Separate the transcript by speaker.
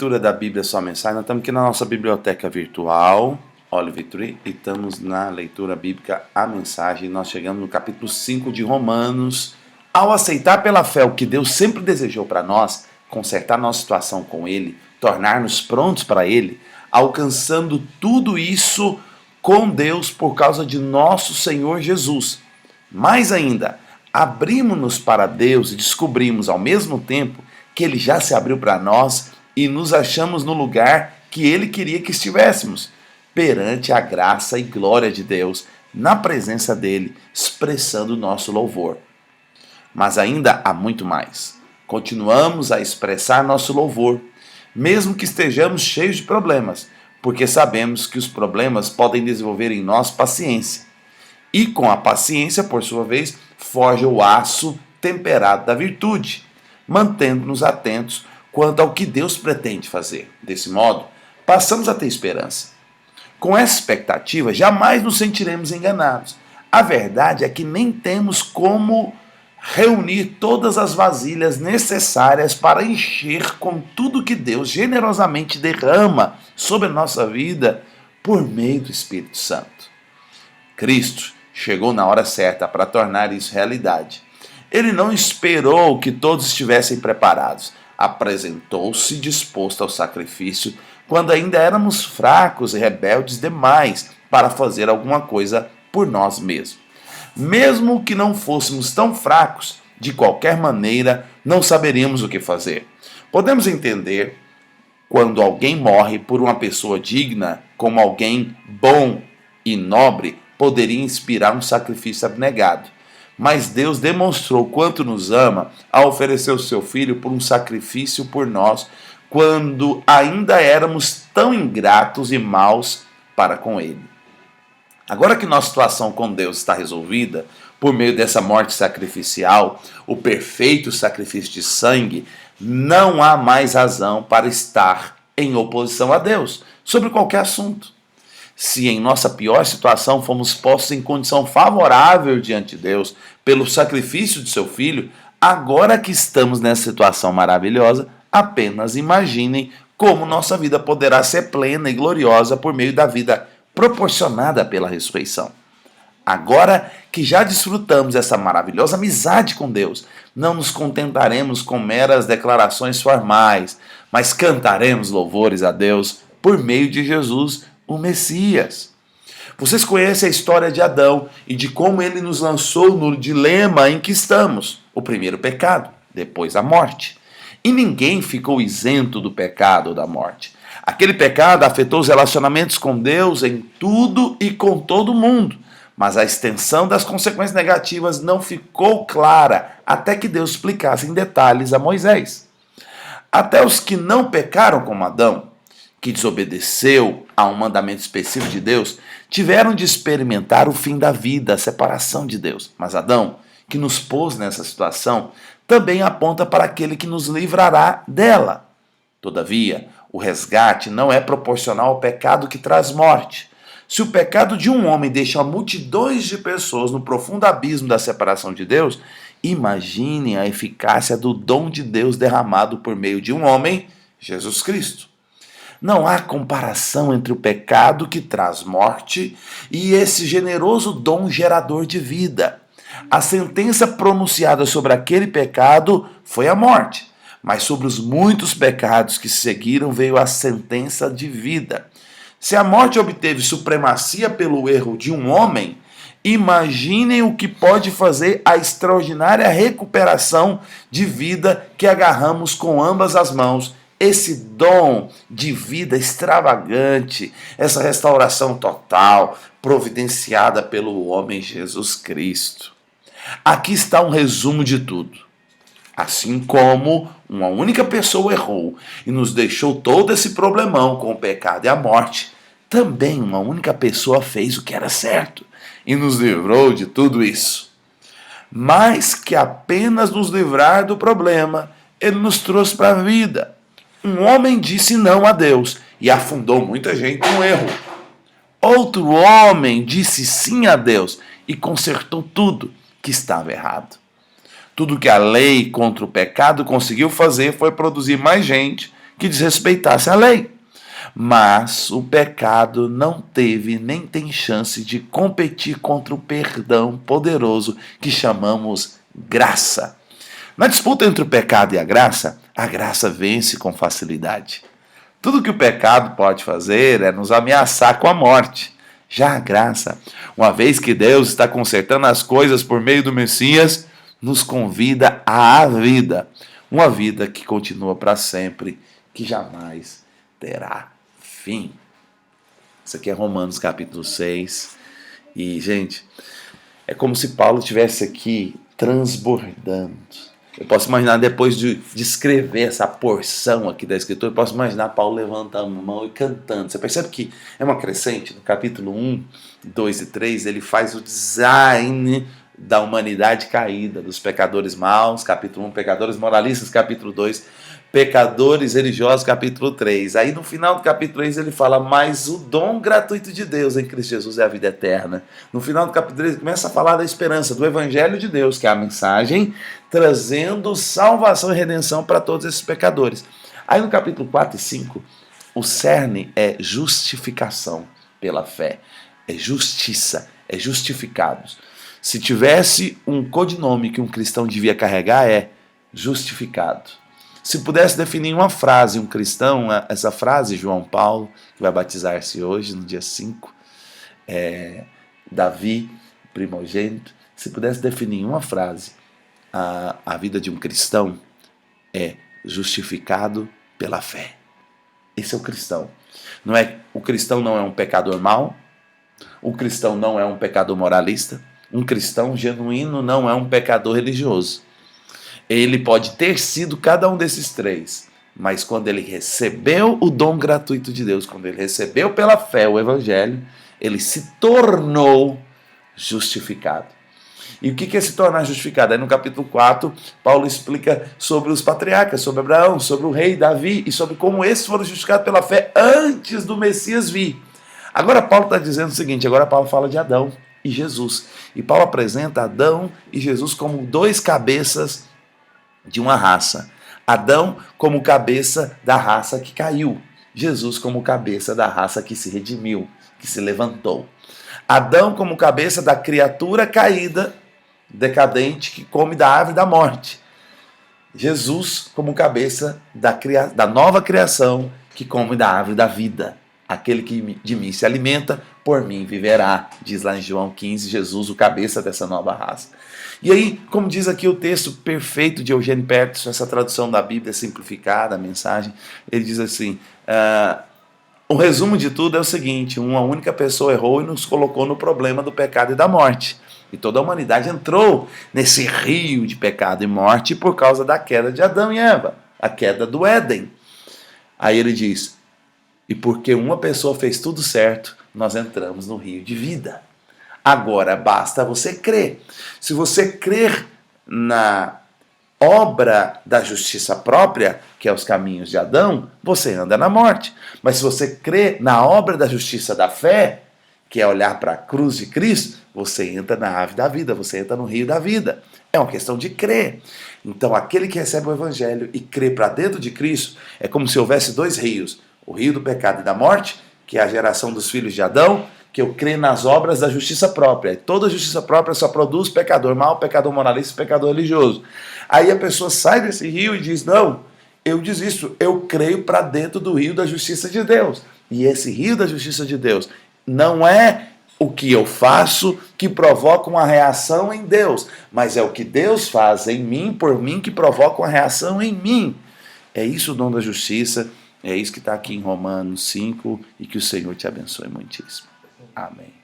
Speaker 1: leitura da Bíblia Só Mensagem. Nós estamos aqui na nossa biblioteca virtual, Olive Tree, e estamos na leitura bíblica A Mensagem. Nós chegamos no capítulo 5 de Romanos. Ao aceitar pela fé o que Deus sempre desejou para nós, consertar nossa situação com Ele, tornar-nos prontos para Ele, alcançando tudo isso com Deus por causa de nosso Senhor Jesus. Mais ainda, abrimos-nos para Deus e descobrimos ao mesmo tempo que Ele já se abriu para nós e nos achamos no lugar que Ele queria que estivéssemos, perante a graça e glória de Deus, na presença dEle, expressando o nosso louvor. Mas ainda há muito mais. Continuamos a expressar nosso louvor, mesmo que estejamos cheios de problemas, porque sabemos que os problemas podem desenvolver em nós paciência. E com a paciência, por sua vez, forja o aço temperado da virtude, mantendo-nos atentos quanto ao que Deus pretende fazer. Desse modo, passamos a ter esperança. Com essa expectativa, jamais nos sentiremos enganados. A verdade é que nem temos como reunir todas as vasilhas necessárias para encher com tudo que Deus generosamente derrama sobre a nossa vida por meio do Espírito Santo. Cristo chegou na hora certa para tornar isso realidade. Ele não esperou que todos estivessem preparados. Apresentou-se disposto ao sacrifício quando ainda éramos fracos e rebeldes demais para fazer alguma coisa por nós mesmos. Mesmo que não fôssemos tão fracos, de qualquer maneira, não saberíamos o que fazer. Podemos entender quando alguém morre por uma pessoa digna, como alguém bom e nobre poderia inspirar um sacrifício abnegado. Mas Deus demonstrou quanto nos ama ao oferecer o seu Filho por um sacrifício por nós, quando ainda éramos tão ingratos e maus para com Ele. Agora que nossa situação com Deus está resolvida, por meio dessa morte sacrificial, o perfeito sacrifício de sangue, não há mais razão para estar em oposição a Deus sobre qualquer assunto. Se em nossa pior situação fomos postos em condição favorável diante de Deus pelo sacrifício de seu Filho, agora que estamos nessa situação maravilhosa, apenas imaginem como nossa vida poderá ser plena e gloriosa por meio da vida proporcionada pela ressurreição. Agora que já desfrutamos essa maravilhosa amizade com Deus, não nos contentaremos com meras declarações formais, mas cantaremos louvores a Deus por meio de Jesus, o Messias. Vocês conhecem a história de Adão e de como ele nos lançou no dilema em que estamos. O primeiro pecado, depois a morte. E ninguém ficou isento do pecado ou da morte. Aquele pecado afetou os relacionamentos com Deus em tudo e com todo mundo. Mas a extensão das consequências negativas não ficou clara até que Deus explicasse em detalhes a Moisés. Até os que não pecaram como Adão, que desobedeceu a um mandamento específico de Deus, tiveram de experimentar o fim da vida, a separação de Deus. Mas Adão, que nos pôs nessa situação, também aponta para aquele que nos livrará dela. Todavia, o resgate não é proporcional ao pecado que traz morte. Se o pecado de um homem deixa multidões de pessoas no profundo abismo da separação de Deus, imaginem a eficácia do dom de Deus derramado por meio de um homem, Jesus Cristo. Não há comparação entre o pecado que traz morte e esse generoso dom gerador de vida. A sentença pronunciada sobre aquele pecado foi a morte, mas sobre os muitos pecados que seguiram veio a sentença de vida. Se a morte obteve supremacia pelo erro de um homem, imaginem o que pode fazer a extraordinária recuperação de vida que agarramos com ambas as mãos. Esse dom de vida extravagante, essa restauração total, providenciada pelo homem Jesus Cristo. Aqui está um resumo de tudo. Assim como uma única pessoa errou e nos deixou todo esse problemão com o pecado e a morte, também uma única pessoa fez o que era certo e nos livrou de tudo isso. Mais que apenas nos livrar do problema, ele nos trouxe para a vida. Um homem disse não a Deus e afundou muita gente no erro. Outro homem disse sim a Deus e consertou tudo que estava errado. Tudo que a lei contra o pecado conseguiu fazer foi produzir mais gente que desrespeitasse a lei. Mas o pecado não teve nem tem chance de competir contra o perdão poderoso que chamamos graça. Na disputa entre o pecado e a graça vence com facilidade. Tudo que o pecado pode fazer é nos ameaçar com a morte. Já a graça, uma vez que Deus está consertando as coisas por meio do Messias, nos convida à vida. Uma vida que continua para sempre, que jamais terá fim. Isso aqui é Romanos capítulo 6. E, gente, é como se Paulo estivesse aqui transbordando. Eu posso imaginar, depois de escrever essa porção aqui da Escritura, eu posso imaginar Paulo levantando a mão e cantando. Você percebe que é uma crescente? No capítulo 1, 2 e 3, ele faz o design da humanidade caída, dos pecadores maus, capítulo 1, pecadores moralistas, capítulo 2, pecadores religiosos, capítulo 3. Aí no final do capítulo 3 ele fala, mas o dom gratuito de Deus em Cristo Jesus é a vida eterna. No final do capítulo 3 ele começa a falar da esperança, do Evangelho de Deus, que é a mensagem trazendo salvação e redenção para todos esses pecadores. Aí no capítulo 4 e 5, o cerne é justificação pela fé, é justiça, é justificados. Se tivesse um codinome que um cristão devia carregar, é justificado. Se pudesse definir uma frase, um cristão, essa frase, João Paulo, que vai batizar-se hoje, no dia 5, Davi, primogênito, se pudesse definir uma frase, a vida de um cristão é justificado pela fé. Esse é o cristão. O cristão não é um pecador mau, o cristão não é um pecador moralista, um cristão genuíno não é um pecador religioso. Ele pode ter sido cada um desses três, mas quando ele recebeu o dom gratuito de Deus, quando ele recebeu pela fé o Evangelho, ele se tornou justificado. E o que é se tornar justificado? Aí no capítulo 4, Paulo explica sobre os patriarcas, sobre Abraão, sobre o rei Davi e sobre como esses foram justificados pela fé antes do Messias vir. Agora Paulo está dizendo o seguinte, agora Paulo fala de Adão e Jesus. E Paulo apresenta Adão e Jesus como dois cabeças de uma raça. Adão como cabeça da raça que caiu. Jesus como cabeça da raça que se redimiu, que se levantou. Adão como cabeça da criatura caída, decadente, que come da árvore da morte. Jesus como cabeça da nova criação, que come da árvore da vida. Aquele que de mim se alimenta, por mim viverá, diz lá em João 15, Jesus, o cabeça dessa nova raça. E aí, como diz aqui o texto perfeito de Eugênio Peterson, essa tradução da Bíblia simplificada, a mensagem, ele diz assim, o resumo de tudo é o seguinte, uma única pessoa errou e nos colocou no problema do pecado e da morte. E toda a humanidade entrou nesse rio de pecado e morte por causa da queda de Adão e Eva, a queda do Éden. Aí ele diz, e porque uma pessoa fez tudo certo, nós entramos no rio de vida. Agora basta você crer. Se você crer na obra da justiça própria, que é os caminhos de Adão, você anda na morte. Mas se você crê na obra da justiça da fé, que é olhar para a cruz de Cristo, você entra na árvore da vida, você entra no rio da vida. É uma questão de crer. Então aquele que recebe o Evangelho e crê para dentro de Cristo, é como se houvesse dois rios. O rio do pecado e da morte, que é a geração dos filhos de Adão, que eu creio nas obras da justiça própria. E toda justiça própria só produz pecador mau, pecador moralista e pecador religioso. Aí a pessoa sai desse rio e diz, não, eu desisto, eu creio para dentro do rio da justiça de Deus. E esse rio da justiça de Deus não é o que eu faço que provoca uma reação em Deus, mas é o que Deus faz em mim, por mim, que provoca uma reação em mim. É isso o dom da justiça, é isso que está aqui em Romanos 5, e que o Senhor te abençoe muitíssimo. Amém.